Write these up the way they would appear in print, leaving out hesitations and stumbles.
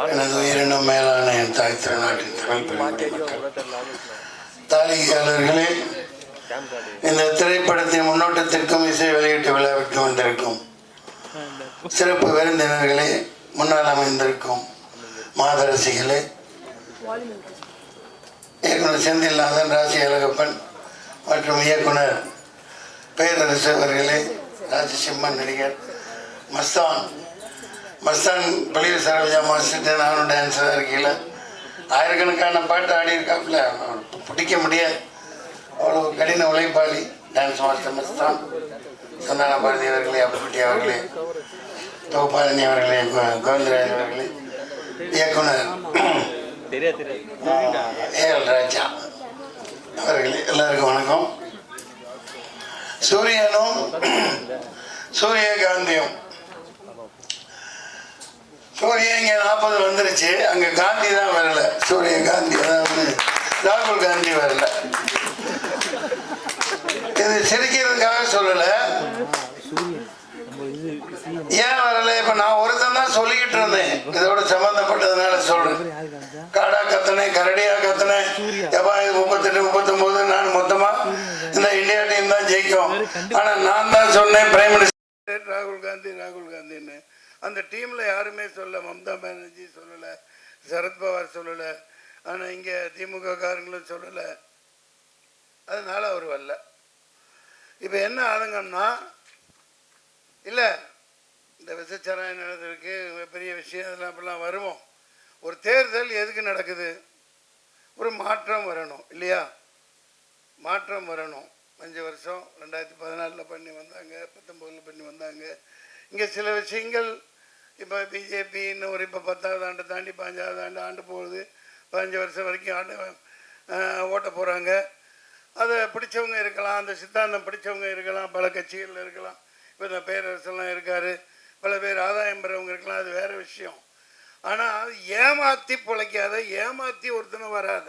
எனது உயிரினும் மேலான என் தாய் திருநாட்டின் தமிழ் தாளிகையாளர்களே, இந்த திரைப்படத்தின் முன்னோட்டத்திற்கும் இசை வெளியீட்டு விழாவிற்கு வந்திருக்கும் சிறப்பு விருந்தினர்களே, முன்னால் அமைந்திருக்கும் மாதரசிகளே, இயக்குனர் செந்தில்நாதன், ராசி அழகப்பன் மற்றும் இயக்குனர் பேரரசு அவர்களே, ராஜசிம்மன் நடிகர் மஸ்தான் பள்ளியில் சரோஜா மாஸ்டர் நானும் டான்ஸராக இருக்கீங்கள, ஆயிரக்கணக்கான பாட்டு ஆடி இருக்காப்புல, பிடிக்க முடியாது, அவ்வளோ கடின உழைப்பாளி டான்ஸ் மாஸ்டர் மஸ்தான். சந்தான பாரதி அவர்களே, அப்புக்குட்டி அவர்களே, தொகுப்பாளினி அவர்களே, கோவிந்தராஜ் அவர்களே, இயக்குனர் ஏஎல் ராஜா அவர்களே, எல்லாருக்கும் வணக்கம். சூரியனும் சூரியகாந்தியும், சூரியன் இங்கே 40 வந்துருச்சு, அங்கே காந்தி தான் வரல. சூரியகாந்தி அதாவது ராகுல் காந்தி வரல. இது சிரிக்கிறதுக்காக சொல்லலை, ஏன் வரல? இப்ப நான் ஒருத்தன் தான் சொல்லிக்கிட்டு இருந்தேன், இதோட சம்பந்தப்பட்டதுனால சொல்றேன். காடா கத்துனேன், கரடியா கத்துனேன், எப்பா இது 38 39 நான் மொத்தமா இந்த இந்தியா டீம் தான் ஜெயிக்கும். ஆனா நான் தான் சொன்னேன் பிரைம் மினிஸ்டர் ராகுல் காந்தின்னு. அந்த டீம்ல யாருமே சொல்ல, மம்தா பானர்ஜி சொல்லல, சரத்பவார் சொல்லல, ஆனா இங்க திமுக காரங்களும் சொல்லல. அதனால அவர் வரல. இப்ப என்ன ஆளுங்கன்னா, இல்ல இந்த விசச்சாராயம் நடந்திருக்கு, பெரிய விஷயம், அதெல்லாம் அப்படிலாம் வருவோம். ஒரு தேர்தல் எதுக்கு நடக்குது? ஒரு மாற்றம் வரணும் இல்லையா? மாற்றம் வரணும். 5 வருஷம் 2014 பண்ணி வந்தாங்க, 19 பண்ணி வந்தாங்க. இங்கே சில விஷயங்கள் இப்போ பிஜேபி இன்னும் ஒரு இப்போ 10வது ஆண்டு தாண்டி 15வது ஆண்டு போகுது. 15 வருஷம் வரைக்கும் ஓட்ட போகிறாங்க. அதை பிடிச்சவங்க இருக்கலாம், அந்த சித்தாந்தம் பிடிச்சவங்க இருக்கலாம், பல கட்சிகளில் இருக்கலாம். இப்போ இந்த பேரரசெல்லாம் இருக்கார், பல பேர் ஆதாயம் பெறவங்க இருக்கலாம், அது வேறு விஷயம். ஆனால் ஏமாற்றி பிழைக்காத, ஏமாற்றி ஒருத்தனை வராத,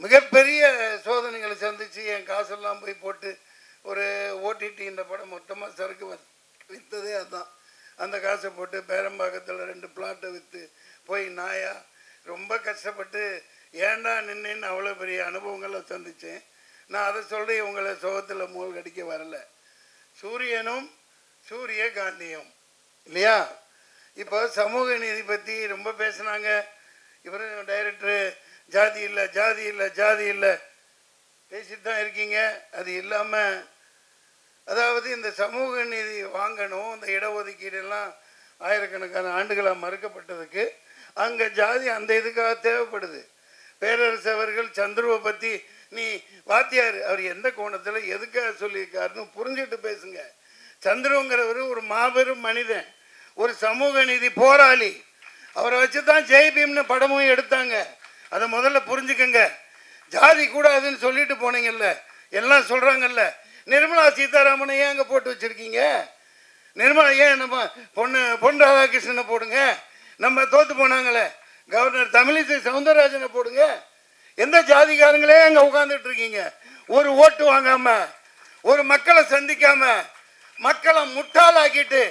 மிகப்பெரிய சோதனைகளை சந்தித்து என் காசெல்லாம் போய் போட்டு ஒரு ஓடிடி இந்த படம் மொத்தமாக சரக்கு விற்றதே அதுதான். அந்த காசை போட்டு பேரம்பாக்கத்தில் 2 பிளாட்டை விற்று போய் நாயா ரொம்ப கஷ்டப்பட்டு ஏண்டா நின்னேன்னு அவ்வளோ பெரிய அனுபவங்களை சந்தித்தேன். நான் அதை சொல்கிறேன், இவங்களை சோகத்தில் மூழ்கடிக்க அடிக்க வரலை. சூரியனும் சூரியகாந்தியும் இல்லையா? இப்போ சமூக நீதி பற்றி ரொம்ப பேசுனாங்க. இவர் டைரக்டரு ஜாதி இல்லை பேசிட்டு தான் இருக்கீங்க. அது இல்லாமல் அதாவது இந்த சமூக நீதி வாங்கணும், இந்த இடஒதுக்கீடெல்லாம் ஆயிரக்கணக்கான ஆண்டுகளாக மறுக்கப்பட்டதுக்கு அங்கே ஜாதி அந்த இதுக்காக தேவைப்படுது. பேரரசு அவர்கள் சந்துருவை பற்றி நீ வாத்தியார், அவர் எந்த கோணத்தில் எதுக்காக சொல்லியிருக்காருன்னு புரிஞ்சுட்டு பேசுங்க. சந்துருங்கிறவர் ஒரு மாபெரும் மனிதன், ஒரு சமூக நீதி போராளி. அவரை வச்சு தான் ஜெய்பீம்னு படமும் எடுத்தாங்க. அதை முதல்ல புரிஞ்சுக்கங்க. ஜாதி கூடாதுன்னு சொல்லிட்டு போனீங்கல்ல, எல்லாம் சொல்கிறாங்கல்ல. நிர்மலா சீதாராமனை ஏன் அங்கே போட்டு வச்சுருக்கீங்க? நிர்மலா ஏன் நம்ம பொன் ராதாகிருஷ்ணனை போடுங்க. நம்ம தோற்று போனாங்களே கவர்னர் தமிழிசை சவுந்தரராஜனை போடுங்க. எந்த ஜாதிக்காரங்களே அங்கே உட்காந்துட்டு இருக்கீங்க? ஒரு ஓட்டு வாங்காமல், ஒரு மக்களை சந்திக்காமல், மக்களை முட்டாளாக்கிட்டு,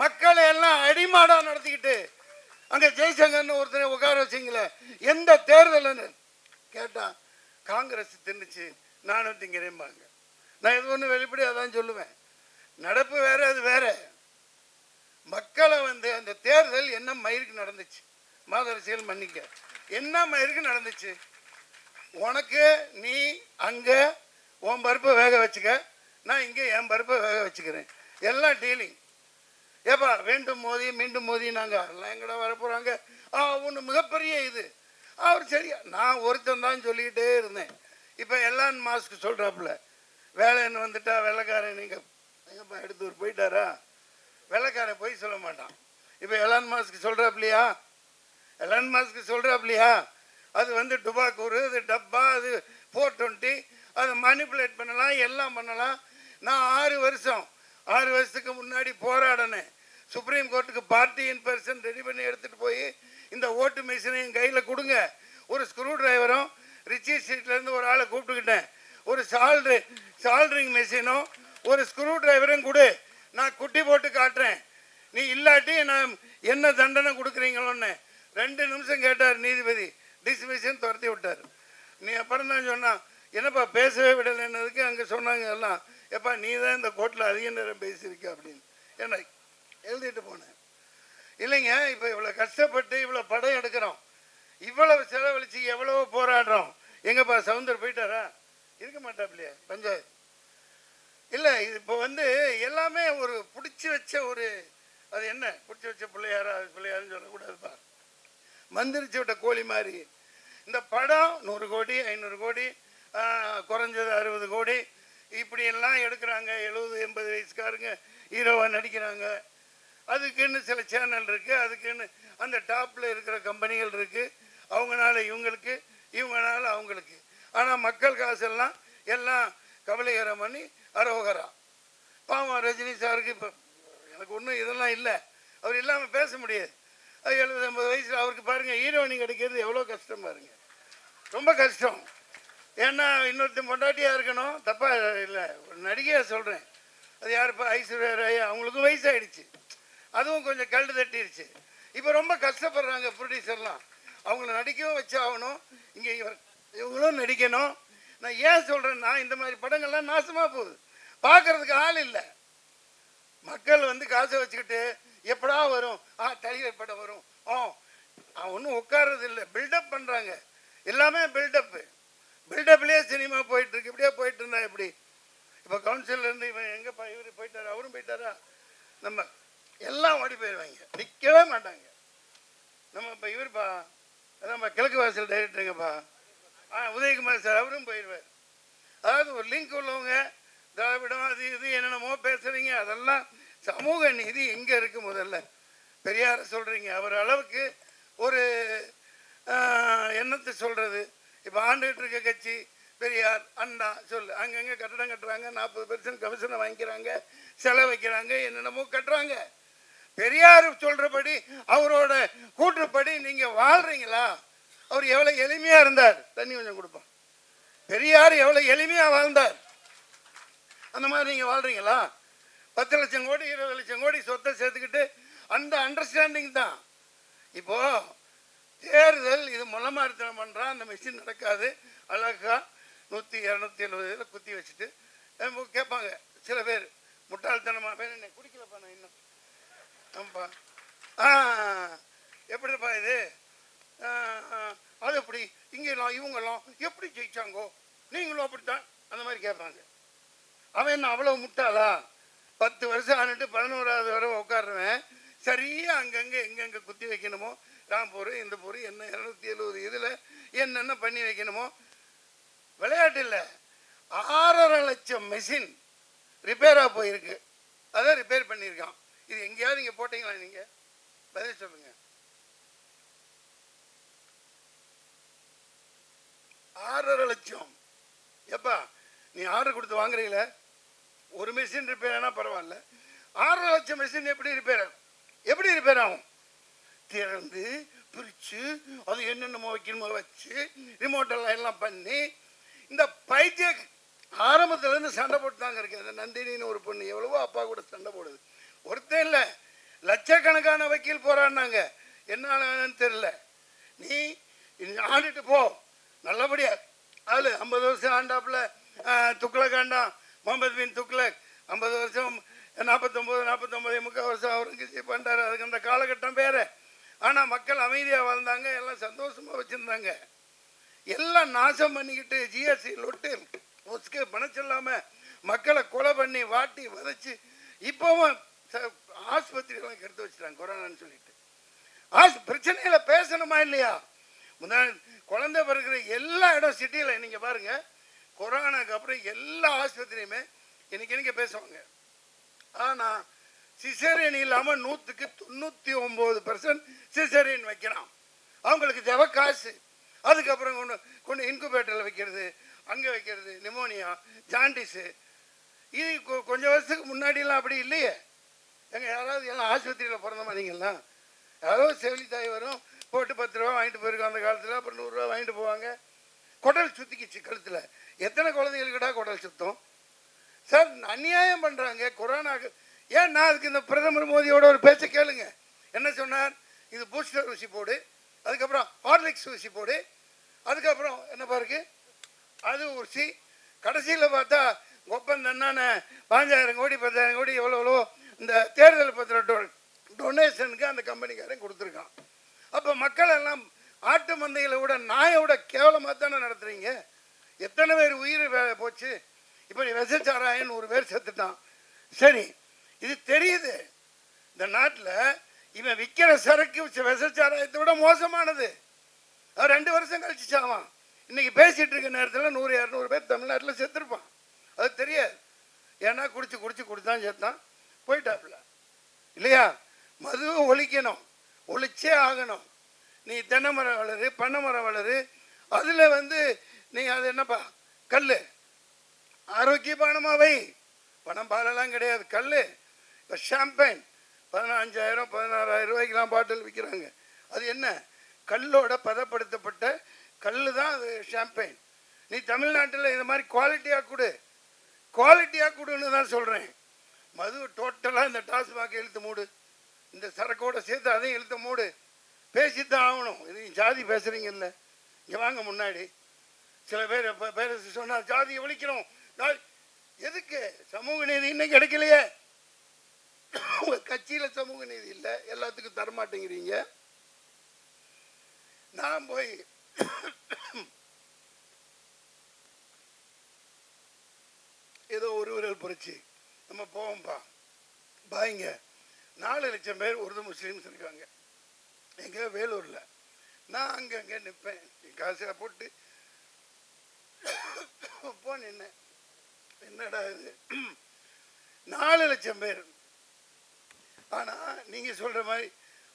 மக்களை எல்லாம் அடிமாடாக நடத்திக்கிட்டு அங்கே ஜெய்சங்கர்னு ஒருத்தரை உட்கார வச்சிங்களே. எந்த தேர்தல்னு கேட்டான், காங்கிரஸ் தின்னுச்சு, நானும் திங்கிறேன்பாங்க. நான் இது ஒன்று வெளிப்படையாக தான் சொல்லுவேன். நடப்பு வேறு, அது வேறு. மக்களை அந்த தேர்தல் என்ன மயிருக்கு நடந்துச்சு? மாதரசியல் மன்னிக்க, என்ன மயிருக்கு நடந்துச்சு? உனக்கு நீ அங்கே உன் பருப்பை வேக வச்சுக்க, நான் இங்கே என் பருப்பை வேக வச்சுக்கிறேன். எல்லாம் டீலிங். ஏப்பா வேண்டும் மோதி மீண்டும் மோதி நாங்கள் எல்லாம் எங்கடா வரப்போகிறாங்க. ஒன்று மிகப்பெரிய இது. அவர் சரியா, நான் ஒருத்தன் தான் சொல்லிக்கிட்டே இருந்தேன். இப்போ எலான் மாஸ்க் சொல்கிறாப்புல, வேலைன்னு வந்துட்டா வெள்ளைக்காரன், நீங்கள் எங்கப்பா எடுத்து போயிட்டாரா? வெள்ளைக்காரன் போய் சொல்ல மாட்டான். இப்போ எலான் மாஸ்க் சொல்கிறாப்புலையா, அது டுபாக்கூர், அது டப்பா, அது 420, அதை மேனிப்புலேட் பண்ணலாம், எல்லாம் பண்ணலாம். நான் 6 வருஷத்துக்கு முன்னாடி போராடினேன். சுப்ரீம் கோர்ட்டுக்கு பார்ட்டி இன் பர்சன் ரெடி பண்ணி எடுத்துகிட்டு போய் இந்த ஓட்டு மிஷினையும் கையில் கொடுங்க. ஒரு ஸ்க்ரூ டிரைவரும் ரிச்சி ஸ்ட்ரீட்லேருந்து ஒரு ஆளை கூப்பிட்டுக்கிட்டேன். ஒரு சால்ட்ரிங் மிஷினும் ஒரு ஸ்க்ரூ டிரைவரும் கொடு, நான் குட்டி போட்டு காட்டுறேன். நீ இல்லாட்டி நான் என்ன தண்டனை கொடுக்குறீங்களோன்னு 2 நிமிஷம் கேட்டார் நீதிபதி. டிஸ்மிஷன் துரத்தி விட்டார். நீ அப்புறம் தான் சொன்னான், என்னப்பா பேசவே விடலைன்னதுக்கு அங்கே சொன்னாங்க எல்லாம், எப்பா நீ தான் இந்த கோர்ட்டில் அதிக நேரம் பேசியிருக்க அப்படின்னு என்ன எழுதிட்டு போனேன். இல்லைங்க, இப்போ இவ்வளோ கஷ்டப்பட்டு இவ்வளோ படம் எடுக்கிறோம், இவ்வளவு செலவழிச்சு எவ்வளவோ போராடுறோம். எங்கப்பா சவுந்தர் போயிட்டாரா? இருக்க மாட்டாப்லையே பஞ்சாயத்து இல்லை. இது இப்போ எல்லாமே ஒரு பிடிச்சி வச்ச ஒரு, அது என்ன பிடிச்சி வச்ச பிள்ளையாரா, பிள்ளையாருன்னு சொல்லக்கூடாதுப்பா, மந்திரிச்சு விட்ட கோழி மாதிரி. இந்த படம் 100 கோடி 500 கோடி குறைஞ்சது 60 கோடி இப்படியெல்லாம் எடுக்கிறாங்க. 70-80 வயசுக்காரங்க ஹீரோவாக நடிக்கிறாங்க. அதுக்குன்னு சில சேனல் இருக்குது, அதுக்குன்னு அந்த டாப்பில் இருக்கிற கம்பெனிகள் இருக்குது. அவங்களால இவங்களுக்கு, இவங்களால அவங்களுக்கு. ஆனால் மக்கள் காசெல்லாம் எல்லாம் கவலைகரம் பண்ணி அரோகரா. பாவம் ரஜினி சாருக்கு இப்போ எனக்கு ஒன்றும் இதெல்லாம் இல்லை, அவர் இல்லாமல் பேச முடியாது. 70-80 வயசில் அவருக்கு பாருங்கள் ஹீரோயினி கிடைக்கிறது எவ்வளோ கஷ்டம் பாருங்க, ரொம்ப கஷ்டம். ஏன்னா இன்னொருத்தன் பொண்டாட்டியாக இருக்கணும், தப்பாக இல்லை, ஒரு நடிகையாக சொல்கிறேன். அது யாருப்பா, ஐஸ்வர்யா ராய், அவங்களுக்கும் வயசாகிடுச்சு, அதுவும் கொஞ்சம் கல்டு தட்டிடுச்சு. இப்போ ரொம்ப கஷ்டப்படுறாங்க ப்ரொடியூசர்லாம், அவங்கள நடிக்கவும் வச்சாகணும், இங்கே இவங்களும் நடிக்கணும். நான் ஏன் சொல்கிறேன்னா, இந்த மாதிரி படங்கள்லாம் நாசமாக போகுது, பார்க்குறதுக்கு ஆள் இல்லை. மக்கள் காசை வச்சுக்கிட்டு எப்படா வரும், தலைவர் படம் வரும், ஒன்றும் உட்கார்றது இல்லை, பில்டப் பண்ணுறாங்க. எல்லாமே பில்டப்பு, பில்டப்லேயே சினிமா போயிட்டுருக்கு. இப்படியே போயிட்டு இருந்தா எப்படி? இப்போ கவுன்சிலர்லேருந்து இவன் எங்கேப்பா, இவர் போயிட்டாரா, அவரும் போயிட்டாரா, நம்ம எல்லாம் ஓடி போயிடுவாங்க, நிற்கவே மாட்டாங்க. நம்ம இப்போ இவருப்பா, அதான் கிழக்கு வாசல் டைரக்டருங்கப்பா, உதயகுமார் சார், அவரும் போயிடுவார். அதாவது ஒரு லிங்க் உள்ளவங்க, திராவிடம் அது இது என்னென்னமோ பேசுகிறீங்க, அதெல்லாம் சமூக நீதி எங்கே இருக்குது? முதல்ல பெரியாரை சொல்கிறீங்க, அவர் அளவுக்கு ஒரு எண்ணத்தை சொல்கிறது. இப்போ ஆண்டுகிட்டு இருக்க கட்சி பெரியார் அண்ணா சொல்லு, அங்கங்கே கட்டடம் கட்டுறாங்க, 40% கமிஷனை வாங்கிக்கிறாங்க, செலவு வைக்கிறாங்க, என்னென்னமோ கட்டுறாங்க. பெரியார் சொல்கிறபடி, அவரோட கூற்றுப்படி நீங்கள் வாழ்கிறீங்களா? அவர் எவ்வளோ எளிமையாக இருந்தார், தண்ணி கொஞ்சம் கொடுப்பான். பெரியார் எவ்வளோ எளிமையாக வாழ்ந்தார், அந்த மாதிரி நீங்கள் வாழ்கிறீங்களா? 10 லட்சம் கோடி 20 லட்சம் கோடி சொத்தை சேர்த்துக்கிட்டு அந்த அண்டர்ஸ்டாண்டிங் தான். இப்போது தேர்தல் இது மொளமாரித்தனம் பண்ணுறான், அந்த மிஷின் நடக்காது. அழகா 100-270 குத்தி வச்சுட்டு கேட்பாங்க சில பேர், முட்டாள்தனமாக பேர் என்ன குடிக்கலப்பா நான் இன்னும், ஆமாப்பா எப்படிப்பா இது, அது எப்படி இங்கெல்லாம் இவங்கெல்லாம் எப்படி ஜெயிச்சாங்கோ, நீங்களும் அப்படித்தான், அந்த மாதிரி கேட்பாங்க. அவன் என்ன அவ்வளோ முட்டாளா? 10 வருஷம் ஆனிட்டு 11வது வரை உட்காடுறவன் சரியாக அங்கங்கே எங்கெங்கே குத்தி வைக்கணுமோ, ராம்பூர் இந்த பூர் என்ன 270 இதில் என்னென்ன பண்ணி வைக்கணுமோ. விளையாட்டு இல்லை, 6.5 லட்சம் மெஷின் ரிப்பேராக போயிருக்கு, அதை ரிப்பேர் பண்ணியிருக்கான். இது எங்கேயாவது நீங்கள் போட்டீங்களா? நீங்கள் பதில் சொல்லுங்க. 6.5 லட்சம் எப்பா நீ ஆர்டர் கொடுத்து வாங்குறீங்கள, ஒரு மிஷின் ரிப்பேர் ஆனால் பரவாயில்ல, 6.5 லட்சம் மிஷின் எப்படி ரிப்பேர் ஆகும்? எப்படி ரிப்பேர் ஆகும்? திறந்து பிரித்து அது என்னென்னமோ வைக்கணுமோ வச்சு ரிமோட்டெல்லாம் எல்லாம் பண்ணி, இந்த பைத்திய ஆரம்பத்துலேருந்து சண்டை போட்டு தாங்க இருக்கு. அந்த நந்தினின்னு ஒரு பொண்ணு எவ்வளவோ அப்பா கூட சண்டை போடுது, ஒருத்தன் இல்லை லட்சக்கணக்கான வக்கீல் போராடினாங்க, என்ன தெரியல. நீ ஆடிட்டு போ நல்லபடியா. அதில் 50 வருஷம் ஆண்டாப்புல துக்ளக் ஆண்டான், முகமது பின் துக்ளக் 50 வருஷம் 49 முக்கால் வருஷம் அவருக்கு பண்ணுறாரு. அதுக்கு அந்த காலகட்டம் வேறு. ஆனால் மக்கள் அமைதியாக வாழ்ந்தாங்க, எல்லாம் சந்தோஷமாக வச்சுருந்தாங்க. எல்லாம் நாசம் பண்ணிக்கிட்டு ஜிஎஸ்டி லொட்டு ஒஸ்க்கு பணம் சொல்லாமல் மக்களை கொலை பண்ணி வாட்டி வதைச்சு இப்போவும் ஆஸ்பத்திரியெல்லாம் கெடுத்து வச்சுட்டாங்க கொரோனான்னு சொல்லிட்டு. பிரச்சனையில் பேசணுமா இல்லையா? குழந்தை பிறகுற எல்லா இடம் சிட்டியில் நீங்கள் பாருங்கள், கொரோனாக்கு அப்புறம் எல்லா ஆஸ்பத்திரியுமே இன்னைக்கு பேசுவாங்க. ஆனால் சிசேரியன் இல்லாமல் 100க்கு 99% சிசேரியன் வைக்கிறான். அவங்களுக்கு தேவை காசு. அதுக்கப்புறம் கொண்டு இன்குபேட்டரில் வைக்கிறது, அங்கே வைக்கிறது, நிமோனியா, ஜாண்டிஸு. இது கொஞ்சம் வருஷத்துக்கு முன்னாடியெல்லாம் அப்படி இல்லையே. எங்கள் யாராவது எல்லாம் ஆஸ்பத்திரியில் பிறந்த மாதிரிங்களா? யாராவது செவிலி தாய் வரும், போட்டு 10 ரூபா வாங்கிட்டு போயிருக்கோம் அந்த காலத்தில், அப்புறம் 100 ரூபா வாங்கிட்டு போவாங்க. குடல் சுற்றிக்கிச்சு கழுத்தில். எத்தனை குழந்தைகளுக்குடா குடல் சுத்தம்? சார் அநியாயம் பண்ணுறாங்க. கொரோனாக்கு ஏன் நான் அதுக்கு இந்த பிரதமர் மோடியோட ஒரு பேச்சை கேளுங்க. என்ன சொன்னார்? இது பூஸ்டர் ஊசி போடு, அதுக்கப்புறம் ஹார்லிக்ஸ் ஊசி போடு, அதுக்கப்புறம் என்ன பாருக்கு அது ஊசி, கடைசியில் பார்த்தா ஒப்பந்த என்னென்ன 5,000 கோடி 10,000 கோடி எவ்வளோ இந்த தேர்தல் பத்திர டொனேஷனுக்கு அந்த கம்பெனிக்காரன் கொடுத்துருக்கான். அப்போ மக்கள் எல்லாம் ஆட்டு மந்தைகளை விட நாயை விட கேவலமாக தானே நடத்துறீங்க. எத்தனை பேர் உயிர் போச்சு. இப்போ நீ விசச்சாராயன்னு ஒரு பேர் செத்துட்டான். சரி, இது தெரியுது. இந்த நாட்டில் இவன் விற்கிற சரக்கு விசச்சாராயத்தை விட மோசமானது. அவன் 2 வருஷம் கழிச்சு சாவான். இன்னைக்கு பேசிட்டு இருக்க நேரத்தில் 100-200 பேர் தமிழ்நாட்டில் செத்துருப்பான். அது தெரியாது. ஏன்னா குடிச்சு செத்தான், போயிட்டாப்புல இல்லையா. மதுவை ஒழிக்கணும், ஒழிச்சே ஆகணும். நீ தென்னை மரம் வளரு, பண்ணை மரம் வளரு, அதில் நீ அது என்னப்பா கல் ஆரோக்கியமானமாவை, பணம் பாலெல்லாம் கிடையாது, கல். இப்போ ஷாம்பைன் 15,000 16,000 ரூபாய்க்கெலாம் பாட்டில் விற்கிறாங்க. அது என்ன? கல்லோட பதப்படுத்தப்பட்ட கல் தான் அது ஷாம்பைன். நீ தமிழ்நாட்டில் இந்த மாதிரி குவாலிட்டியாக கொடுன்னு தான் சொல்கிறேன். மது டோட்டலாக இந்த டாஸ்மாக் இழுத்து மூடு, இந்த சரக்கோட சேர்த்து அதையும் இழுத்து மூடு. பேசித்தான் ஆகணும். இது ஜாதி பேசுகிறீங்கல்ல, இங்கே வாங்க முன்னாடி. சில பேர் பேர் சொன்னால் ஜாதியை ஒழிக்கிறோம். எதுக்கு? சமூக நீதி இன்னைக்கு கிடைக்கலையே. உங்கள் கட்சியில் சமூக நீதி இல்லை, எல்லாத்துக்கும் தரமாட்டேங்கிறீங்க. நான் போய் ஏதோ ஒரு விரல் புரட்சி நம்ம போவோம்ப்பா பாய்ங்க. 4 லட்சம் பேர் உருது முஸ்லீம்ஸ் இருக்காங்க எங்க வேலூரில். நான் அங்கே நிற்பேன், காசை போட்டு நின்னேன். என்னடா இது 4 லட்சம் பேர். ஆனால் நீங்கள் சொல்கிற மாதிரி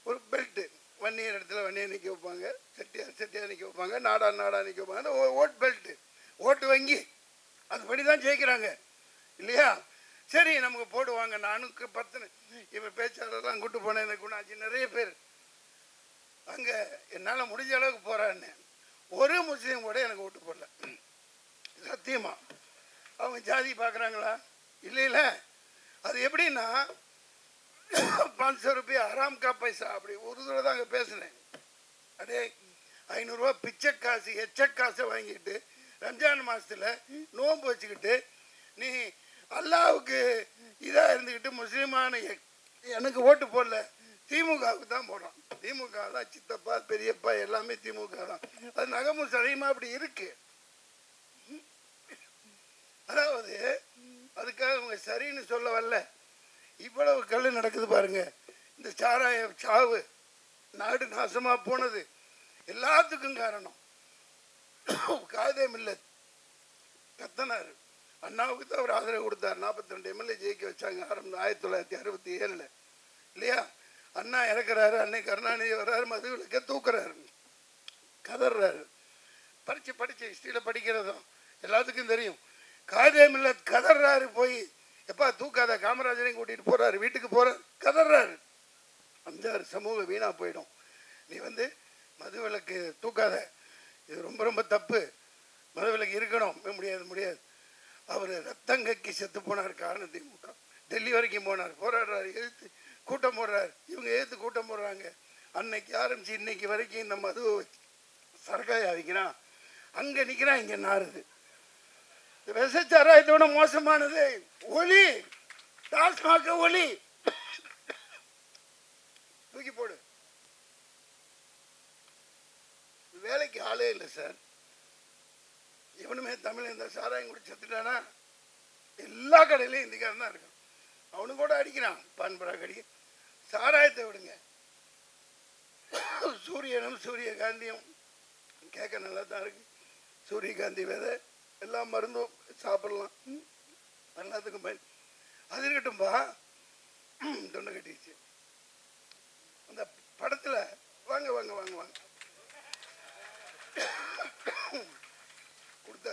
ஒரு பெல்ட்டு வன்னியர் இடத்துல வன்னியர் நிற்க வைப்பாங்க, செட்டியார் நிற்க வைப்பாங்க, நாடா நிற்க வைப்பாங்க. அந்த ஓட் பெல்ட்டு, ஓட்டு வங்கி, அதுபடி தான் ஜெயிக்கிறாங்க இல்லையா. சரி, நமக்கு போடுவாங்க. நானுக்கு 10 இவன் பேச்சாளர்லாம் கூட்டு போனேன். இந்த குணாச்சி நிறைய பேர் அங்கே என்னால் முடிஞ்ச அளவுக்கு போகிறான்னு. ஒரு முஸ்லீம் கூட எனக்கு ஓட்டு போடல. சத்தியமா. அவங்க ஜாதி பார்க்குறாங்களா? இல்லைல்ல. அது எப்படின்னா 500 ரூபாய் ஆராம் கா பைசா, அப்படி உருதுல தான் அங்கே பேசினேன். அடே 500 ரூபா பிச்சை காசு எச்ச காசை வாங்கிட்டு ரம்ஜான் மாதத்தில் நோன்பு வச்சுக்கிட்டு நீ அல்லாவுக்கு இதாக இருந்துக்கிட்டு முஸ்லீமான எனக்கு ஓட்டு போடல, திமுகவுக்கு தான் போடுறான். திமுக தான் சித்தப்பா பெரியப்பா எல்லாமே திமுக தான். அது நகமும் சரியமா அப்படி இருக்கு. அதாவது அதுக்காக அவங்க சரின்னு சொல்ல வரல. இவ்வளவு கல் நடக்குது பாருங்க. இந்த சாராய சாவு, நாடு நாசமாக போனது எல்லாத்துக்கும் காரணம் காதே மில்லத் கத்தனார். அண்ணாவுக்கு தான் அவர் ஆதரவு கொடுத்தார். 42 எம்எல்ஏ ஜெயிக்க வச்சாங்க 1967 இல்லையா. அண்ணா இறக்குறாரு, அன்னை கருணாநிதி வர்றாரு, மதுவிலக்க தூக்குறாரு, கதறாரு. படிச்சு ஹிஸ்டரியில் படிக்கிறதும் எல்லாத்துக்கும் தெரியும். காதே மில்லத் கதறாரு. போய் எப்பா தூக்காத, காமராஜரையும் கூட்டிகிட்டு போகிறாரு, வீட்டுக்கு போகிறார், கதறாரு. 5-6 சமூகம் வீணாக போயிடும். நீ மதுவிலக்கு தூக்காத, இது ரொம்ப ரொம்ப தப்பு, மதுவிலக்கு இருக்கணும். முடியாது. அவர் ரத்தங்கக்கி செத்து போனார். காரணம் திமுக. டெல்லி வரைக்கும் போனார், போராடுறாரு, எதிர்த்து கூட்டம் போடுறாரு. இவங்க எதிர்த்து கூட்டம் போடுறாங்க. அன்னைக்கு ஆரம்பிச்சு இன்னைக்கு வரைக்கும் இந்த மது சரக்காய வைக்கிறான், அங்கே நிற்கிறான், இங்கே நாறுது. விசச்சாராயத்தோட மோசமானது ஒளி, டாஸ்மாக ஒளி, தூக்கி போடு. வேலைக்கு ஆளே இல்லை சார். இவனுமே தமிழ் இந்த சாராயம் கூட செத்துட்டானா எல்லா கடையிலையும் இந்திக்காரன் தான் இருக்கான். அவனு கூட அடிக்கிறான், பான்பராக அடிக்க. சாராயத்தை விடுங்க. சூரியனும் சூரியகாந்தியும் கேட்க நல்லா தான் இருக்கு. சூரியகாந்தி விதை எல்லா மருந்தும் சாப்பிடலாம், எல்லாத்துக்கும் பயன். அது இருக்கட்டும்பா. தொண்டை கட்டிடுச்சு. அந்த படத்தில் வாங்க வாங்க வாங்க வாங்க கொடுத்தா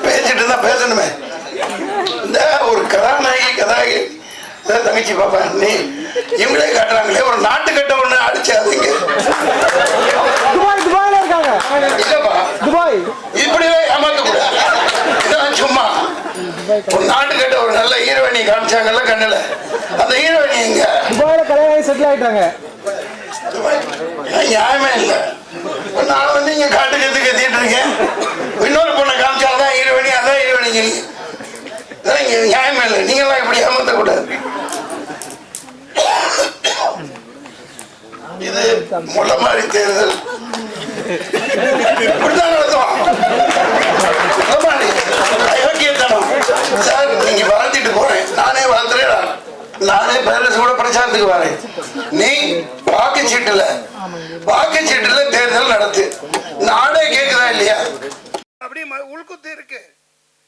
பேசிட்டு தான் பேசணுமே. இந்த ஒரு கதாநாயகி தங்கச்சி பாப்பா நீ இவங்களே காட்டுறாங்களே, ஒரு நாட்டு கட்ட ஒண்ணு அடிச்சாதீங்க. துபாய் இருக்காங்க இல்லப்பா, துபாய் இப்படியே ஏமாத்த கூடாது. சும்மா ஒரு நாட்டு கேட்ட ஒரு நல்ல ஹீரோயினி காமிச்சாங்கல்ல கண்ணுல, அந்த ஹீரோயினி எங்க கல்யாணம் செட்டில் ஆயிட்டாங்க. நியாயமே இல்லை. நான் வந்து இங்க காட்டு கத்து கத்திட்டு இருக்கேன், இன்னொரு பொண்ணை காமிச்சால்தான் ஹீரோயினி, அதான் ஹீரோயினி. நியாயமே இல்லை. நீங்களாம் இப்படி ஏமாத்த கூடாது. இது முள்ள மாதிரி தேர்தல் இப்படிதான் நடத்துவான். சார் நீங்க வாழ்த்திட்டு போறேன், நானே வாழ்த்துறேன், நானே பேரரசு கூட பிரச்சாரத்துக்கு வரேன். நீ வாக்குச்சீட்டுல தேர்தல் நடத்து, நானே கேக்குதா இல்லையா? அப்படி உள்குத்து இருக்கு.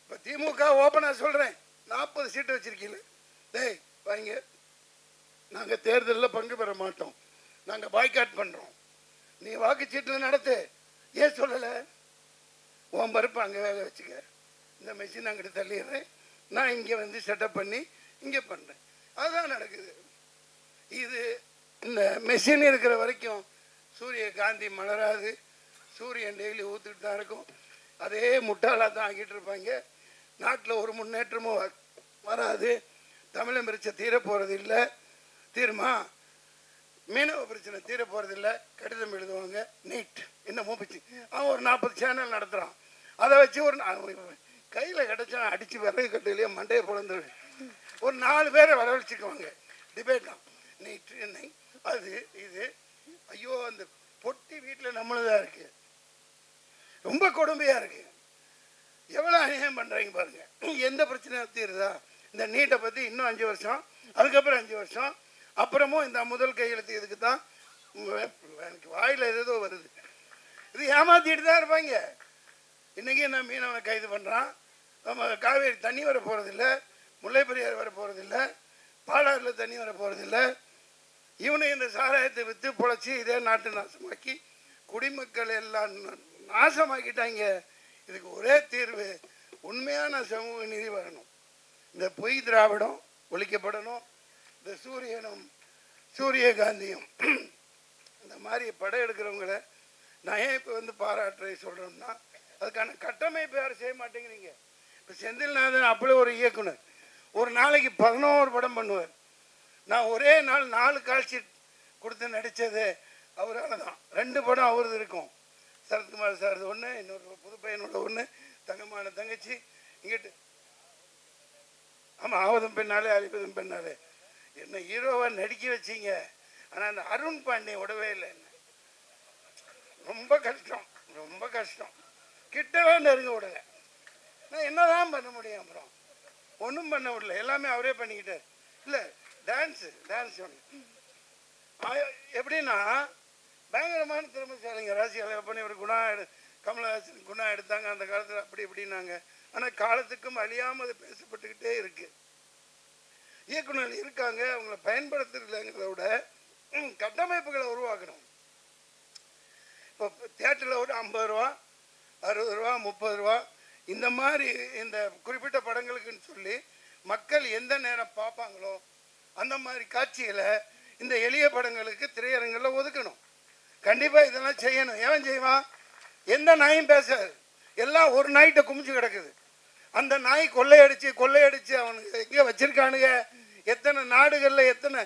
இப்ப திமுக ஓபனா சொல்றேன், 40 சீட்டு வச்சிருக்கீங்க. டேய் வாங்க, நாங்க தேர்தலில் பங்கு பெற மாட்டோம், நாங்க பாய்காட் பண்றோம். நீ வாக்குச்சீட்டுல நடத்து. ஏன் சொல்லல? உன் பருப்பு அங்க வேக வச்சுக்க, இந்த மெஷின் அங்கிட்டு தள்ளிடுறேன், நான் இங்க வந்து செட்டப் பண்ணி இங்க பண்றேன். அதுதான் நடக்குது. இது இந்த மெஷின் இருக்கிற வரைக்கும் சூரியகாந்தி மலராது, சூரியன் டெய்லி ஊத்துக்கிட்டு தான் இருக்கும். அதே முட்டாளாக தான் ஆக்கிட்டு இருப்பாங்க. நாட்டில் ஒரு முன்னேற்றமும் வராது. தமிழன் பிரச்சனை தீர போறது இல்லை. தீருமா? மீனவ பிரச்சனை தீர போறது இல்லை. கடிதம் எழுதுவாங்க, நீட் என்ன மூப்பிச்சு. அவன் ஒரு 40 சேனல் நடத்துறான். அதை வச்சு ஒரு கையில் கிடைச்சா அடிச்சு விறகு கட்டிலேயே மண்டையை பிறந்து ஒரு 4 பேரை வரவழைச்சிக்குவாங்க. டிபேட் தான். நீட் என்ன அது இது. ஐயோ, அந்த பொட்டி வீட்டில் நம்மளதான் இருக்கு. ரொம்ப கொடுமையா இருக்கு. எவ்வளவு அநியாயம் பண்றீங்க பாருங்க. எந்த பிரச்சனையும் தீருதா? இந்த நீட்டை பத்தி இன்னும் 5 வருஷம், அதுக்கப்புறம் 5 வருஷம், அப்புறமும் இந்த முதல் கையெழுத்து இதுக்கு தான். எனக்கு வாயில ஏதோ வருது. இது ஏமாத்திட்டு தான் இருப்பாங்க. இன்னைக்கு என்ன மீனவனை கைது பண்றான், நம்ம காவேரி தண்ணி வர போறதில்லை, முல்லை பெரியார் வர போறதில்லை, பாலாறுல தண்ணி வர போறதில்லை. இவனை இந்த சாராயத்தை விற்று பொழைச்சி இதே நாட்டு நாசமாக்கி குடிமக்கள் எல்லாம் நாசமாக்கிட்டாங்க. இதுக்கு ஒரே தீர்வு, உண்மையான சமூக நீதி வரணும். இந்த பொய் திராவிடம் ஒழிக்கப்படணும். இந்த சூரியகாந்தியும் இந்த மாதிரி படம் எடுக்கிறவங்களை நான் ஏன் இப்போ வந்து பாராட்டுறை சொல்கிறோம்னா, அதுக்கான கட்டமைப்பு யாரும் செய்ய மாட்டேங்கிறீங்க. இப்போ செந்தில்நாதன் அப்படி ஒரு இயக்குனர், ஒரு நாளைக்கு 11 படம் பண்ணுவார். நான் ஒரே நாள் 4 கால்ஷீட் கொடுத்து நடித்தது அவரால் தான். 2 படம் அவரது இருக்கும். சரத்குமார் சார் ஒன்று, இன்னொரு புது பையனோட ஒன்று, தங்கமான தங்கச்சி. இங்கிட்டு ஆமாம், ஆவதும் பெண்ணாலே அழிப்பதும் பெண்ணாலே என்ன ஹீரோவாக நடிக்க வச்சிங்க. ஆனால் அந்த அருண் பாண்டியன் விடவே இல்லை. என்ன ரொம்ப கஷ்டம், ரொம்ப கஷ்டம். கிட்டவே நெருங்க விடலை. நான் என்னதான் பண்ண முடியும்? அப்புறம் ஒன்றும் பண்ண விடல, எல்லாமே அவரே பண்ணிக்கிட்டார். இல்லை டான்ஸ் எப்படின்னா பயங்கரமான திறமைசாலிங்க. ராசியால் பண்ணி ஒரு கமலஹாசன் குணா எடுத்தாங்க அந்த காலத்தில், அப்படி இப்படின்னாங்க. ஆனால் காலத்துக்கும் அழியாமல் அது பேசப்பட்டுக்கிட்டே இருக்கு. இயக்குநர்கள் இருக்காங்க, அவங்கள பயன்படுத்துறதுங்கிறத விட கட்டமைப்புகளை உருவாக்கணும். இப்போ தியேட்டரில் ஒரு 50 ரூபா, 60 ரூபா, 30 ரூபா இந்த மாதிரி இந்த குறிப்பிட்ட படங்களுக்குன்னு சொல்லி மக்கள் எந்த நேரம் பார்ப்பாங்களோ அந்த மாதிரி காட்சிகளை இந்த எளிய படங்களுக்கு திரையரங்கில் ஒதுக்கணும். கண்டிப்பாக இதெல்லாம் செய்யணும். ஏன் செய்வான்? எந்த நாயும் பேசாது. எல்லாம் ஒரு நாய்கிட்ட குமிச்சு கிடக்குது. அந்த நாய் கொள்ளையடிச்சு அவனுக்கு எங்கே வச்சிருக்கானுங்க, எத்தனை நாடுகளில் எத்தனை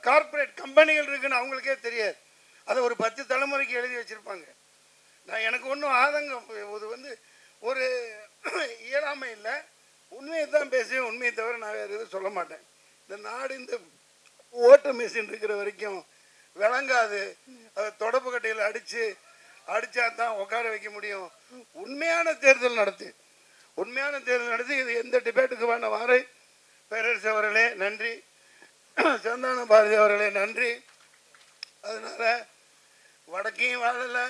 கார்பரேட் கம்பெனிகள் இருக்குன்னு அவங்களுக்கே தெரியாது. அதை ஒரு 10 தலைமுறைக்கு எழுதி வச்சுருப்பாங்க. நான் எனக்கு ஒன்றும் ஆதங்கம், இது வந்து ஒரு இயலாமை இல்லை. உண்மையை தான் பேசுவேன், உண்மையை தவிர நான் வேறு எதுவும் சொல்ல மாட்டேன். இந்த நாடு இந்த ஓட்டு மிஷின் இருக்கிற வரைக்கும் விளங்காது. அதை தொடப்பு கட்டையில் அடித்தா தான் உட்கார வைக்க முடியும். உண்மையான தேர்தல் நடத்து. இது எந்த டிபேட்டுக்கு வேண வாரை. பேரரசு அவர்களே நன்றி, சந்தான பாரதி அவர்களே நன்றி. அதனால வடக்கையும் வாழலை,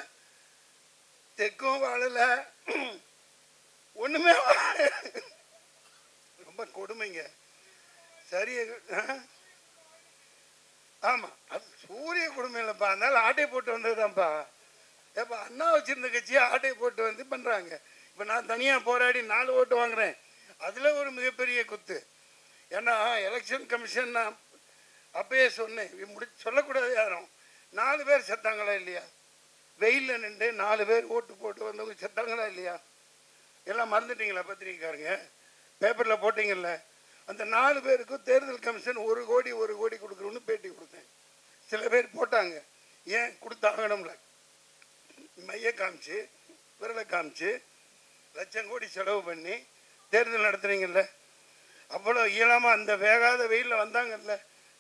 தெற்கும் வாழலை, ஒன்றுமே ரொம்ப கொடுமைங்க. சரி, ஆமாம், அது சூரிய கொடுமை இல்லைப்பா. அதனால ஆட்டை போட்டு வந்ததுதான்ப்பா. ஏப்பா அண்ணா வச்சிருந்த கட்சியை ஆட்டை போட்டு வந்து பண்ணுறாங்க. இப்போ நான் தனியாக போராடி 4 ஓட்டு வாங்குறேன். அதில் ஒரு மிகப்பெரிய குத்து. ஏன்னா எலெக்ஷன் கமிஷன் நான் அப்பயே சொன்னேன், சொல்லக்கூடாது யாரும். 4 பேர் செத்தாங்களா இல்லையா? வெயிலில் நின்று 4 பேர் ஓட்டு போட்டு வந்தவங்க செத்தாங்களா இல்லையா? எல்லாம் மறந்துட்டீங்களா பத்திரிக்கைக்காரங்க? பேப்பரில் போட்டிங்கல்ல, அந்த 4 பேருக்கும் தேர்தல் கமிஷன் 1 கோடி கொடுக்குறோன்னு பேட்டி கொடுத்தேன். சில பேர் போட்டாங்க, ஏன் கொடுத்தாகணும்ல, மைய காமிச்சு விரலை காமிச்சு லட்சம் கோடி செலவு பண்ணி தேர்தல் நடத்துறீங்கல்ல, அவ்வளோ இயலாமல் அந்த வேகாத வெயிலில் வந்தாங்கல்ல,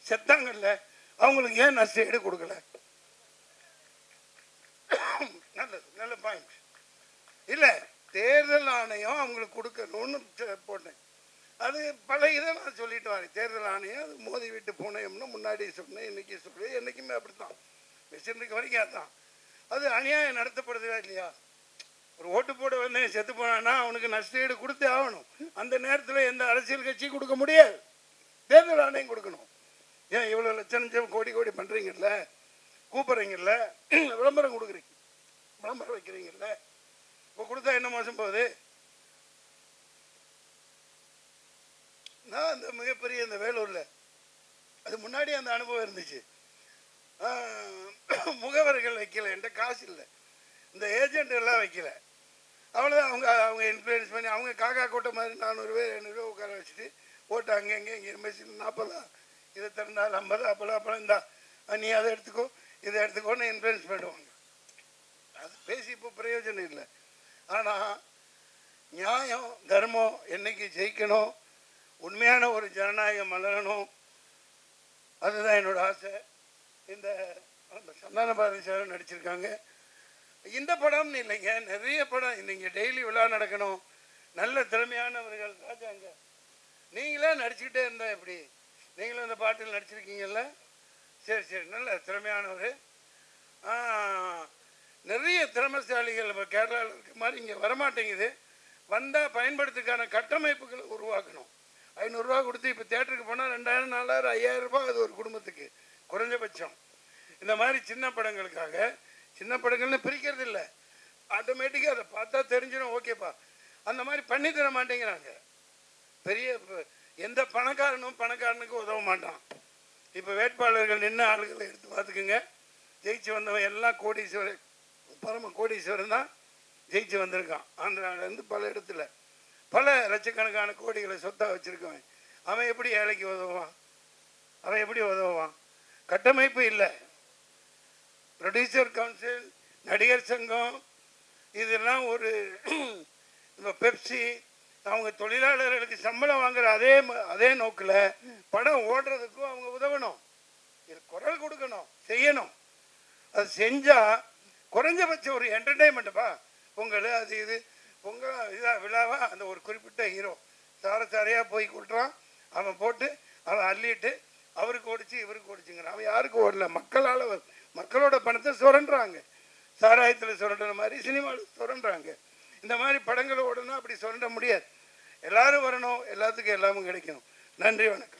செத்தாங்கல்ல, அவங்களுக்கு ஏன் நஷ்ட ஈடு கொடுக்கல? நல்லது, நல்ல பாயிண்ட். இல்லை, தேர்தல் ஆணையம் அவங்களுக்கு கொடுக்கணும்னு போட்டேன். அது பல இதை நான் சொல்லிட்டு வரேன். தேர்தல் ஆணையம் அது மோதி விட்டு பூனையம்னு முன்னாடி சொன்னேன், இன்னைக்கு சொல்கிறேன், என்றைக்குமே அப்படி தான் வச்சிருக்க வரைக்கும். அதுதான் அது அநியாயம் நடத்தப்படுதா இல்லையா? ஒரு ஓட்டு போட வந்து செத்து போனான்னா அவனுக்கு நஷ்ட ஈடு கொடுத்தே ஆகணும். அந்த நேரத்தில் எந்த அரசியல் கட்சி கொடுக்க முடியாது, தேர்தல் ஆணையம் கொடுக்கணும். ஏன் இவ்வளோ லட்சம் கோடி பண்ணுறீங்கல்ல, கூப்பிட்றீங்கல்ல, விளம்பரம் கொடுக்குறீங்க, விளம்பரம் வைக்கிறீங்கல்ல, இப்போ கொடுத்தா என்ன மோசம் போகுது? நான் அந்த மிகப்பெரிய இந்த வேலூரில் அது முன்னாடி அந்த அனுபவம் இருந்துச்சு. முகவர்கள் வைக்கல, என்கிட்ட காசு இல்லை, இந்த ஏஜென்ட் எல்லாம் வைக்கல. அவ்வளோதான். அவங்க இன்ஃப்ளூயன்ஸ் பண்ணி அவங்க காக்கா கூட்ட மாதிரி 400 பேர் 500 உட்கார வச்சுட்டு ஓட்டு அங்கே இங்கே மெஷின் 40 இதை திறந்தால் 50 அப்போலாம் இந்தா நீ அதை எடுத்துக்கோ இதை எடுத்துக்கோன்னு இன்ஃப்ளூயன்ஸ் பண்ணுவாங்க. அது பேசி இப்போ பிரயோஜனம் இல்லை. ஆனால் நியாயம் தர்மம் என்னைக்கு ஜெயிக்கணும், உண்மையான ஒரு ஜனநாயகம் மலரணும், அதுதான் என்னோட ஆசை. இந்த சந்தான பாரதி சார் நடிச்சிருக்காங்க. இந்த படம்னு இல்லைங்க, நிறைய படம் இல்லைங்க. டெய்லி விழா நடக்கணும், நல்ல திறமையானவர்கள். ராஜாங்க நீங்களே நடிச்சுக்கிட்டே இருந்தால் எப்படி? நீங்களும் இந்த பாட்டில் நடிச்சிருக்கீங்கல்ல, சரி நல்ல திறமையானவர். நிறைய திறமைசாலிகள் இப்போ கேரளாவில் இருக்க மாதிரி இங்கே வரமாட்டேங்குது. வந்தால் பயன்படுத்துக்கான கட்டமைப்புகளை உருவாக்கணும். 500 ரூபா கொடுத்து இப்போ தேட்டருக்கு போனால் 2000 4000 5000 ரூபாய் அது ஒரு குடும்பத்துக்கு குறைஞ்சபட்சம். இந்த மாதிரி சின்ன படங்களுக்காக, சின்ன படங்கள்னு பிரிக்கிறது இல்லை, ஆட்டோமேட்டிக்காக அதை பார்த்தா தெரிஞ்சிடும், ஓகேப்பா, அந்த மாதிரி பண்ணி தர மாட்டேங்கிறாங்க. பெரிய எந்த பணக்காரனுக்கு உதவ மாட்டான். இப்போ வேட்பாளர்கள் நின்று ஆளுகளை எடுத்து பார்த்துக்குங்க, ஜெயிச்சு வந்தவன் எல்லாம் கோடீஸ்வரன், பரம கோடீஸ்வரன் தான் ஜெயிச்சு வந்திருக்கான். ஆந்திராவிலேருந்து பல இடத்துல பல லட்சக்கணக்கான கோடிகளை சொத்தாக வச்சுருக்கவன். அவன் எப்படி ஏழைக்கு உதவுவான்? அவன் எப்படி உதவுவான்? கட்டமைப்பு இல்லை. ப்ரொடியூசர் கவுன்சில், நடிகர் சங்கம், இதெல்லாம் ஒரு இப்போ பெப்சி, அவங்க தொழிலாளர்களுக்கு சம்பளம் வாங்குற அதே நோக்கில் படம் ஓடுறதுக்கும் அவங்க உதவணும், இது குரல் கொடுக்கணும், செய்யணும். அது செஞ்சால் குறைஞ்சபட்சம் ஒரு என்டர்டெயின்மெண்ட்டுப்பா. பொங்கல் அது இது பொங்கல் இதாக விழாவாக அந்த ஒரு குறிப்பிட்ட ஹீரோ சாரையாக போய் கொடுத்துறான், அவன் போட்டு அவன் அள்ளிட்டு அவருக்கு ஓடிச்சு இவருக்கு ஓடிச்சுங்கிறான். அவன் யாருக்கு ஓடல, மக்களால், மக்களோட பணத்தை சுரண்டுறாங்க. சாராயத்தில் சுரண்டுற மாதிரி சினிமாவில் சுரண்டுறாங்க. இந்த மாதிரி படங்கள் ஓடணும், அப்படி சுரண்ட முடியாது. எல்லாரும் வரணும், எல்லாத்துக்கும் எல்லாமும் கிடைக்கணும். நன்றி, வணக்கம்.